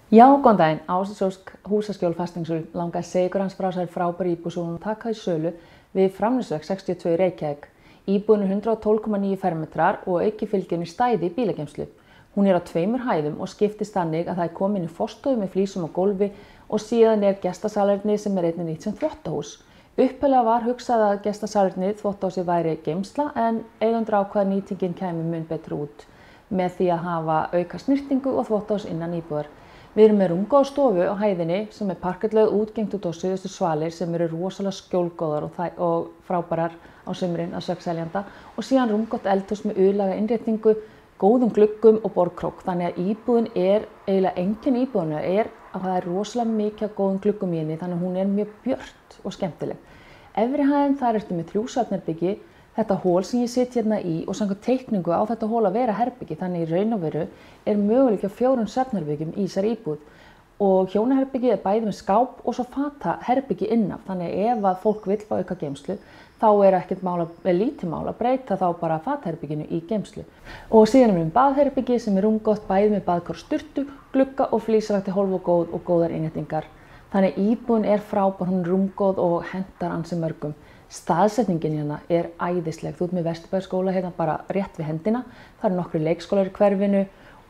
Já, góðan daginn. Ásdís Ósk, Húsaskjól Fastignarsölu langaði að segja ykkur hans frá þessari frábæru íbúð sem hún taka í sölu við Framnesveg 62 í Reykjavík. Íbúðin er 112,9 fermetrar og auki fylginu stæði í bílageymslu. Hún er á 2 hæðum og skiptist þannig að það er komin í forstofu með flísum og gólfi og síðan er gestasalerni sem er einnig nýtt sem þvottahús. Upphaflega var hugsað að gestasalerni þvottahúsi væri geymsla en eigendur ákvað að nýtingin kæmi mun betur út með því að hafa auka snyrtingu og þvottahús innan íbúðar. Við erum með rúmgóða stofu á hæðinni sem er parkettlaug útgengt út á suðustu svalir sem eru rosalega skjólgóðar og frábærar á sumrin að sögn seljanda og síðan rúmgott eldhús með uðlaga innréttingu, góðum gluggum og borðkrók. Þannig að íbúðin er eiginlega engin íbúðina er að það er rosalega mikið af góðum gluggum í henni þannig að hún er mjög björt og skemmtileg. Efri hæðin þar ertu með 3 svefnherbergi. Þetta hól sem ég sit hérna í og samkvæmt teikningu á þetta hól að vera herbyggi þannig í raun og veru er möguleiki á 4 svefnherbyggjum í þessari íbúð og hjónaherbyggi er bæði með skáp og svo fataherbyggi innaf þannig ef að fólk vill fá auka geymslu þá er lítið mál að breyta þá bara fataherbygginu í geymslu. Og síðan erum við baðherbyggi sem er rúmgott bæði með baðkar og sturtu, glugga og flísrækti hólf og góðar innréttingar. Þannig íbúðin er frábær, hún er rúmgóð og hentar ansi mörgum. Staðsetningin hérna er æðisleg. Þú ert með Vesturbæjarskóla hérna bara rétt við hendina. Það eru nokkrir leikskólar í hverfinu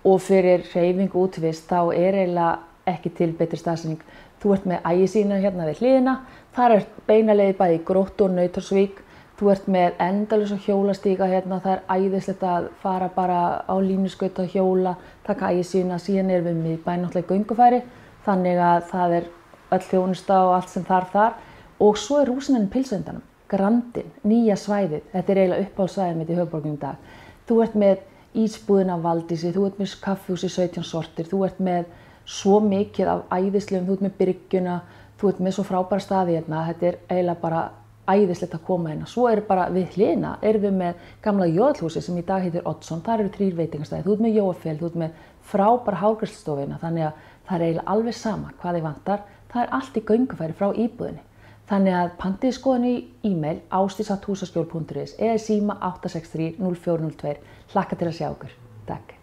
og fyrir hreyfingu útivist þá er eiginlega ekki til betri staðsetning. Þú ert með Ægisíðuna hérna við hliðina. Þar er beina leið bæði í Gróttu og Nauthólsvík. Þú ert með endalausa hjólastíga hérna. Það er æðislegt að fara bara á línuskauta og hjóla, taka Ægisíðuna. Síðan erum við miðbæinn náttúrulega í göngufæri. Þannig að það er öll þjónusta og allt sem þarf þar. Og svo er rúsinanin pilsuendanum, Grandinn, nýja svæðið. Þetta er eiginlega uppáhaldssvæðið mitt í höfuðborginni í dag. Þú ert með ísbúðina Valdísi, þú ert með kaffihúsi 17 sortir, þú ert með svo mikið af æðislegum, þú ert með bryggjuna, þú ert með svo frábæra staði hérna. Þetta er eiginlega bara æðislegt að koma hérna. Svo er bara við hliðina, erum við með gamla Jóðhúsi sem í dag heitir Oddsson. Þar eru 3 veitingastæði, þú ert með Jóafel, þú ert með frábæra hárgreiðslustofuna. Þannig að það er eiginlega alveg sama hvað þig vantar. Það er allt í göngufæri frá íbúðinni. Þannig að pantið skoðun í e-mail ásdís@husaskjól.is eða síma 863 0402. Hlakka til að sjá okkur. Takk.